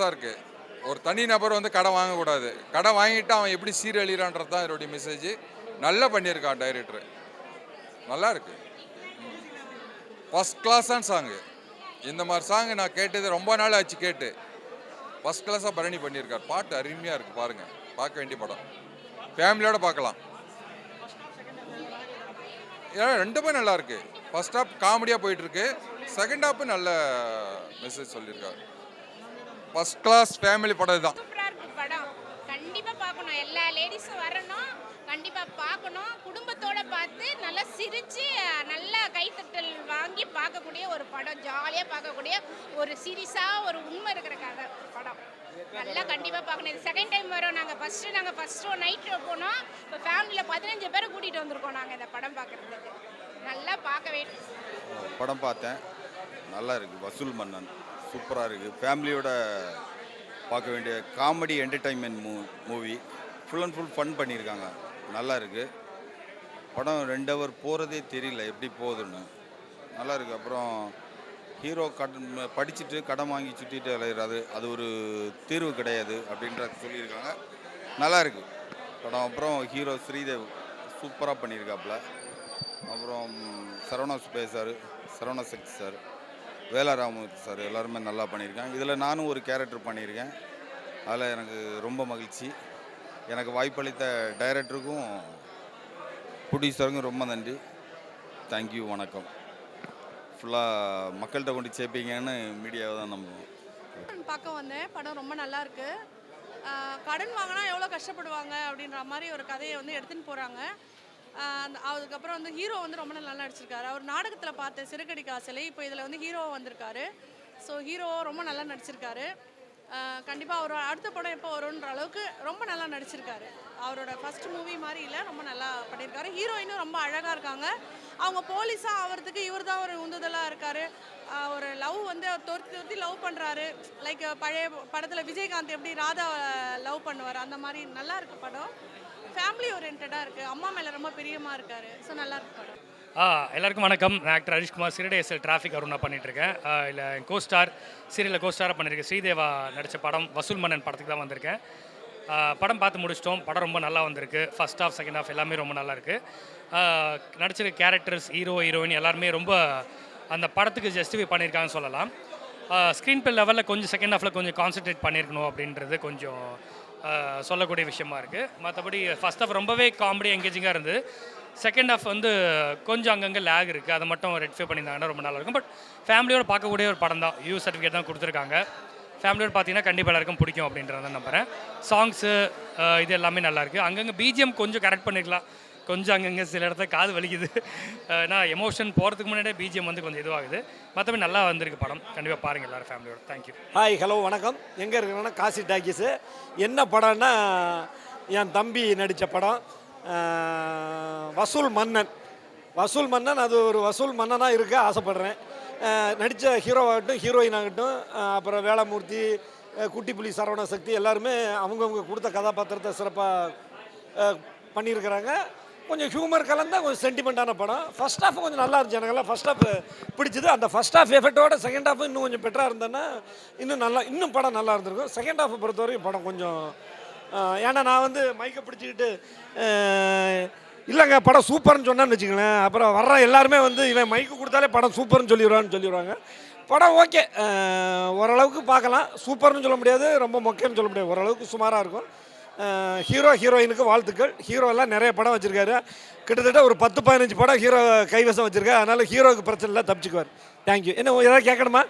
இருக்கு. ஒரு தனி நபர் வந்து கடன் வாங்கக்கூடாது. கடன் வாங்கிட்டு அவன் எப்படி சீரழிறான்றது தான் இதோடைய மெசேஜ். நல்லா பண்ணியிருக்கான் டைரக்டர். நல்லா இருக்கு. ஃபர்ஸ்ட் கிளாஸான சாங்கு. இந்த மாதிரி சாங் நான் கேட்டது ரொம்ப நாள் ஆச்சு கேட்டு. ஃபர்ஸ்ட் கிளாஸாக பரணி பண்ணியிருக்கார். பாட்டு அருமையாக இருக்குது, பாருங்க. பார்க்க வேண்டிய படம். ஃபேமிலியோட பார்க்கலாம். ஏன்னா ரெண்டுமே நல்லா இருக்கு. ஃபர்ஸ்ட் ஹாப் காமெடியாக போயிட்டு இருக்கு, செகண்ட் ஹாப் நல்ல மெசேஜ் சொல்லியிருக்காரு. ஃபர்ஸ்ட் கிளாஸ் ஃபேமிலி படம் தான். சூப்பரா இருக்கு படம். கண்டிப்பா பார்க்கணும். எல்லா லேடிஸும் வரணும். கண்டிப்பா பார்க்கணும். குடும்பத்தோட பார்த்து நல்லா சிரிச்சு நல்லா கைத்தட்டல் வாங்கி பார்க்கக்கூடிய ஒரு படம். ஜாலியா பார்க்கக்கூடிய ஒரு சீரியஸா ஒரு உண்மை இருக்கிற கதை படம். நல்லா கண்டிப்பா பார்க்கணும். இது செகண்ட் டைம் வரோம். நாங்கள் ஃபர்ஸ்ட் நைட் போனோம். இப்போ ஃபேமிலியில் 15 பேரை கூட்டிகிட்டு வந்திருக்கோம் நாங்கள் இந்த படம் பார்க்குறதுக்கு. நல்லா பார்க்க வேண்டும். படம் பார்த்தேன், நல்லா இருக்குது. வசூல் மன்னன் சூப்பராக இருக்குது. ஃபேமிலியோட பார்க்க வேண்டிய comedy entertainment movie. Full and full fun பண்ணியிருக்காங்க. நல்லா இருக்குது படம். 2 ஹவர் போகிறதே தெரியல எப்படி போகுதுன்னு. நல்லா இருக்குது. அப்புறம் ஹீரோ படிச்சுட்டு கடன் வாங்கி சுற்றிட்டு அலையிறாரு, அது ஒரு தீர்வு கிடையாது அப்படின்ற சொல்லியிருக்காங்க. நல்லா இருக்குது படம். அப்புறம் ஹீரோ ஸ்ரீதேவ் சூப்பராக பண்ணியிருக்காப்புல. அப்புறம் சரவணா சார், சரவணா சக்தி சார், வேலாராமூர்த்தி சார் எல்லாருமே நல்லா பண்ணியிருக்காங்க. இதில் நானும் ஒரு கேரக்டர் பண்ணியிருக்கேன். அதில் எனக்கு ரொம்ப மகிழ்ச்சி. எனக்கு வாய்ப்பளித்த டைரக்டருக்கும் ப்ரொடியூசருக்கும் ரொம்ப நன்றி. தேங்க்யூ, வணக்கம். ஃபுல்லாக மக்கள்கிட்ட கொண்டு சேர்ப்பீங்கன்னு மீடியாவை தான் நம்புவோம். பார்க்க வந்தேன். படம் ரொம்ப நல்லா இருக்கு. கடன் வாங்கினா எவ்வளோ கஷ்டப்படுவாங்க அப்படின்ற மாதிரி ஒரு கதையை வந்து எடுத்துன்னு போகிறாங்க. அதுக்கப்புறம் வந்து ஹீரோ வந்து ரொம்ப நல்லா நடிச்சிருக்காரு. அவர் நாடகத்தில் பார்த்த சிறுகடி காசலை இப்போ இதில் வந்து ஹீரோவாக வந்திருக்காரு. ஸோ ஹீரோ ரொம்ப நல்லா நடிச்சிருக்காரு. கண்டிப்பாக அவர் அடுத்த படம் எப்போ வரும்ன்ற அளவுக்கு ரொம்ப நல்லா நடிச்சிருக்காரு. அவரோட ஃபர்ஸ்ட் மூவி மாதிரி இல்லை, ரொம்ப நல்லா பண்ணியிருக்காரு. ஹீரோயினும் ரொம்ப அழகாக இருக்காங்க. அவங்க போலீஸாக ஆகிறதுக்கு இவர் தான் ஒரு உந்துதலாக இருக்கார். ஒரு லவ் வந்து அவர் துரத்தி லவ் பண்ணுறாரு. லைக் பழைய படத்தில் விஜயகாந்த் எப்படி ராதா லவ் பண்ணுவார், அந்த மாதிரி நல்லா இருக்குது படம். ஃபேமிலி ஓரியன்டாக இருக்குது. அம்மா மேலே ரொம்ப பிரியமாக இருக்கார். ஸோ நல்லா இருக்கு படம். எல்லாருக்கும் வணக்கம். நான் ஆக்டர் ஹரிஷ்குமார். சிறுடேசல் டிராஃபிக் அருணா பண்ணிகிட்ருக்கேன். இல்லை கோஸ்டார் சீரியலில் கோஸ்டாராக பண்ணியிருக்கேன். ஸ்ரீதேவா நடித்த படம் வசூல் மன்னன் படத்துக்கு தான் வந்திருக்கேன். படம் பார்த்து முடிச்சிட்டோம். படம் ரொம்ப நல்லா வந்திருக்கு. ஃபர்ஸ்ட் ஹாஃப் செகண்ட் ஹாஃப் எல்லாமே ரொம்ப நல்லா இருக்குது. நடிச்சிருக்க கேரக்டர்ஸ், ஹீரோயின் எல்லாருமே ரொம்ப அந்த படத்துக்கு ஜஸ்டிஃபை பண்ணியிருக்காங்கன்னு சொல்லலாம். ஸ்க்ரீன் பிளே லெவலில் கொஞ்சம் செகண்ட் ஹாஃபில் கொஞ்சம் கான்சன்ட்ரேட் பண்ணியிருக்கணும் அப்படின்றது கொஞ்சம் சொல்லக்கூடிய விஷயமா இருக்குது. மற்றபடி ஃபர்ஸ்ட் ஹாஃப் ரொம்பவே காமெடி எங்கேஜிங்காக இருந்தது. செகண்ட் ஹாஃப் வந்து கொஞ்சம் அங்கங்கே லேக் இருக்குது. அதை மட்டும் ரெக்டிஃபை பண்ணியிருந்தாங்கன்னா ரொம்ப நல்லா இருக்கும். பட் ஃபேமிலியோடு பார்க்கக்கூடிய ஒரு படம் தான். யூ சர்டிஃபிகேட் தான் கொடுத்துருக்காங்க. ஃபேமிலியோடு பார்த்தீங்கன்னா கண்டிப்பாக எல்லாருக்கும் பிடிக்கும் அப்படின்றத நம்புகிறேன். சாங்ஸு இது எல்லாமே நல்லாயிருக்கு. அங்கங்கே பிஜிஎம் கொஞ்சம் கரெக்ட் பண்ணிக்கலாம். கொஞ்சம் அங்கங்கே சில இடத்துல காது வலிக்குது. ஏன்னா எமோஷன் போகிறதுக்கு முன்னாடியே பிஜிஎம் வந்து கொஞ்சம் இதுவாகுது. மற்றபடி நல்லா வந்திருக்கு படம். கண்டிப்பாக பாருங்கள் எல்லோரும் ஃபேமிலியோட. தேங்க்யூ. ஹாய், ஹலோ, வணக்கம். எங்கே இருக்கிறோன்னா காசி டாக்கீஸு. என்ன படம்னா என் தம்பி நடித்த படம் வசூல் மன்னன். வசூல் மன்னன், அது ஒரு வசூல் மன்னனாக இருக்க ஆசைப்பட்றேன். நடித்த ஹீரோவாகட்டும், ஹீரோயின் ஆகட்டும், அப்புறம் வேலாமூர்த்தி, குட்டிப்புலி, சரவண சக்தி எல்லாருமே அவங்கவுங்க கொடுத்த கதாபாத்திரத்தை சிறப்பாக பண்ணியிருக்கிறாங்க. கொஞ்சம் ஹியூமர் கலந்தால் கொஞ்சம் சென்டிமெண்ட்டான படம். ஃபர்ஸ்ட் ஹாஃப் கொஞ்சம் நல்லா இருந்துச்சு. எனக்கெல்லாம் ஃபர்ஸ்ட் ஹாஃப் பிடிச்சது. அந்த ஃபர்ஸ்ட் ஹாஃப் எஃபெக்டோட செகண்ட் ஹாஃப் இன்னும் கொஞ்சம் பெட்டராக இருந்தேன்னா இன்னும் படம் நல்லா இருந்திருக்கும். செகண்ட் ஹாஃபை பொறுத்தவரைக்கும் படம் கொஞ்சம் ஏன்னா நான் வந்து மைக்கை பிடிச்சிக்கிட்டு இல்லைங்க படம் சூப்பர்னு சொன்னான்னு வச்சுக்கங்களேன், அப்புறம் வர்ற எல்லாருமே வந்து இவன் மைக்கு கொடுத்தாலே படம் சூப்பர்னு சொல்லிடுவாங்க. படம் ஓகே, ஓரளவுக்கு பார்க்கலாம். சூப்பர்னு சொல்ல முடியாது, ரொம்ப மொக்கைன்னு சொல்ல முடியாது. ஓரளவுக்கு சுமாராக இருக்கும். ஹீரோயினுக்கு வாழ்த்துக்கள். ஹீரோலாம் நிறைய படம் வச்சுருக்காரு. கிட்டத்தட்ட ஒரு 10-15 படம் ஹீரோ கைவசம் வச்சுருக்காரு. அதனால் ஹீரோவுக்கு பிரச்சனை இல்லை, தப்பிச்சுக்குவார். தேங்க்யூ. என்ன ஏதாவது கேட்கணுமா?